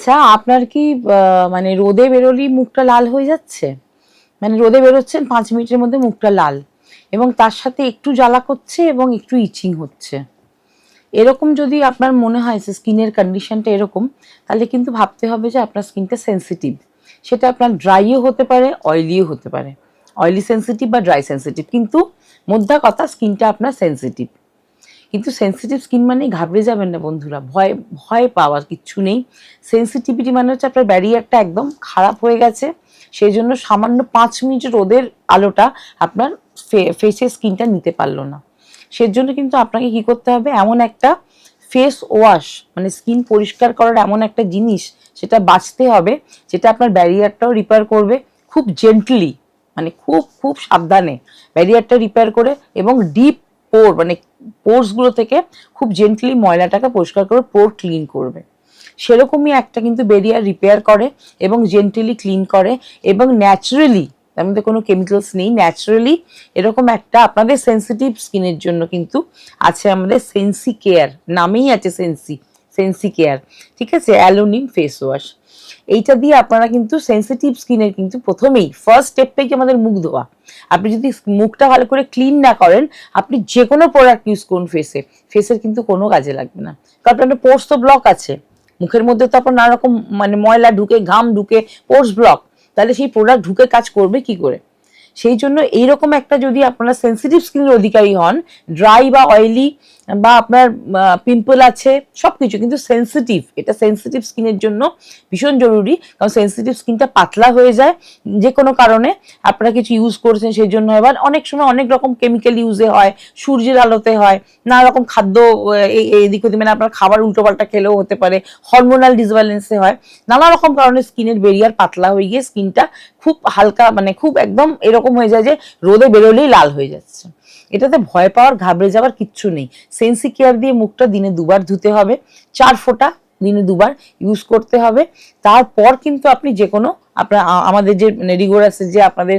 আচ্ছা, আপনার কি মানে রোদে বেরোলেই মুখটা লাল হয়ে যাচ্ছে? মানে রোদে বেরোচ্ছেন 5 মিনিটের মধ্যে মুখটা লাল এবং তার সাথে একটু জ্বালা করছে এবং একটু ইচিং হচ্ছে। এরকম যদি আপনার মনে হয় যে স্কিনের কন্ডিশনটা এরকম, তাহলে কিন্তু ভাবতে হবে যে আপনার স্কিনটা সেনসিটিভ। সেটা আপনার ড্রাইও হতে পারে, অয়েলিও হতে পারে। অয়েলি সেনসিটিভ বা ড্রাই সেনসিটিভ, কিন্তু মোদ্দা কথা স্কিনটা আপনার সেনসিটিভ। কিন্তু সেনসিটিভ স্কিন মানেই ঘাবড়ে যাবেন না বন্ধুরা, ভয় ভয় পাওয়ার কিচ্ছু নেই। সেনসিটিভিটি মানে হচ্ছে আপনার ব্যারিয়ারটা একদম খারাপ হয়ে গেছে, সেই জন্য সামান্য 5 মিনিট রোদের আলোটা আপনার ফেসের স্কিনটা নিতে পারলো না। সেজন্য কিন্তু আপনাকে কি করতে হবে, এমন একটা ফেস ওয়াশ মানে স্কিন পরিষ্কার করার এমন একটা জিনিস সেটা বাঁচতে হবে, যেটা আপনার ব্যারিয়ারটাও রিপেয়ার করবে খুব জেন্টলি, মানে খুব খুব সাবধানে ব্যারিয়ারটা রিপেয়ার করে এবং ডিপ পোর মানে পোর্সগুলো থেকে খুব জেন্টলি ময়লাটাকে পরিষ্কার করে পোর ক্লিন করবে। সেরকমই একটা কিন্তু ব্যারিয়ার রিপেয়ার করে এবং জেন্টলি ক্লিন করে এবং ন্যাচারালি, তার মধ্যে কোনো কেমিক্যালস নেই, ন্যাচারালি এরকম একটা আপনাদের সেন্সিটিভ স্কিনের জন্য কিন্তু আছে আমাদের সেন্সি কেয়ার, নামেই আছে সেন্সি কেয়ার, ঠিক আছে, অ্যালোনিম ফেস ওয়াশ। এইটা দিয়ে আপনারা কিন্তু সেন্সিটিভ স্কিনের কিন্তু প্রথমেই ফার্স্ট স্টেপটাই কি আমাদের মুখ ধোয়া। আপনি যদি মুখটা ভালো করে ক্লিন না করেন, আপনি যে কোনো প্রোডাক্ট ইউজ করুন ফেসের কিন্তু কোনো কাজে লাগবে না, কারণ আপনার পোর্স তো ব্লক আছে, মুখের মধ্যে তো আপনার নানা রকম মানে ময়লা ঢুকে, ঘাম ঢুকে, পোর্স ব্লক, তাহলে সেই প্রোডাক্ট ঢুকে কাজ করবে কি করে? সেই জন্য এইরকম একটা যদি আপনারা সেন্সিটিভ স্কিনের অধিকারী হন, ড্রাই বা অয়েলি বা আপনার পিম্পল আছে, সবকিছু কিন্তু সেন্সিটিভ, এটা সেন্সিটিভ স্কিনের জন্য ভীষণ জরুরি, কারণ সেন্সিটিভ স্কিনটা পাতলা হয়ে যায় যে কোনো কারণে, আপনারা কিছু ইউজ করছেন সেই জন্য, এবার অনেক সময় অনেক রকম কেমিক্যাল ইউজে হয়, সূর্যের আলোতে হয়, নানা রকম খাদ্য এদিক ওদিক মানে আপনার খাবার উল্টোপাল্টা খেলেও হতে পারে, হরমোনাল ডিসব্যালেন্সে হয়, নানা রকম কারণে স্কিনের বেরিয়ার পাতলা হয়ে গিয়ে স্কিনটা খুব হালকা মানে খুব একদম এরকম হয়ে যায় যে রোদে বেরোলেই লাল হয়ে যাচ্ছে। এটাতে ভয় পাওয়ার ঘাবড়ে যাওয়ার কিচ্ছু নেই। সেন্সি কেয়ার দিয়ে মুখটা দিনে 2বার ধুতে হবে, 4 ফোঁটা দিনে 2বার ইউজ করতে হবে। তারপর কিন্তু আপনি যে কোনো আপনার আমাদের যে রিগোরাসের যে আপনাদের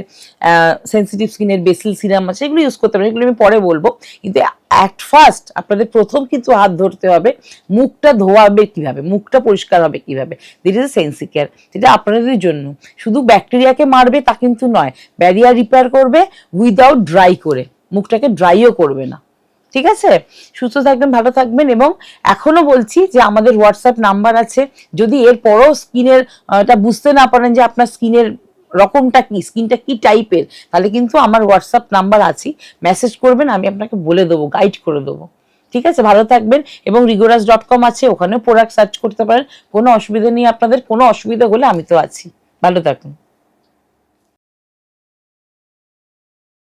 সেন্সিটিভ স্কিনের বেসিল সিরাম আছে এগুলো ইউজ করতে পারেন, এগুলো আমি পরে বলবো। কিন্তু অ্যাট ফার্স্ট আপনাদের প্রথম কিন্তু হাত ধরতে হবে মুখটা ধোয়াবে কিভাবে, মুখটা পরিষ্কার হবে কিভাবে, দিট ইজ সেন্সি কেয়ার। যেটা আপনাদের জন্য শুধু ব্যাকটেরিয়াকে মারবে তা কিন্তু নয়, ব্যারিয়ার রিপেয়ার করবে উইদাউট ড্রাই করে, মুখটাকে ড্রাইও করবে না। ঠিক আছে, সুস্থ থাকবেন, ভালো থাকবেন। এবং এখনো বলছি যে আমাদের হোয়াটসঅ্যাপ নাম্বার আছে, যদি এরপরও স্কিনের এটা বুঝতে না পারেন যে আপনার স্কিনের রকমটা কি, স্কিনটা কি টাইপের, তাহলে কিন্তু আমার হোয়াটসঅ্যাপ নাম্বার আছে, মেসেজ করবেন, আমি আপনাকে বলে দেবো, গাইড করে দেবো। ঠিক আছে, ভালো থাকবেন। এবং rigorous.com আছে, ওখানেও প্রোডাক্ট সার্চ করতে পারেন, কোনো অসুবিধা নেই, আপনাদের কোনো অসুবিধা হলে আমি তো আছি। ভালো থাকুন।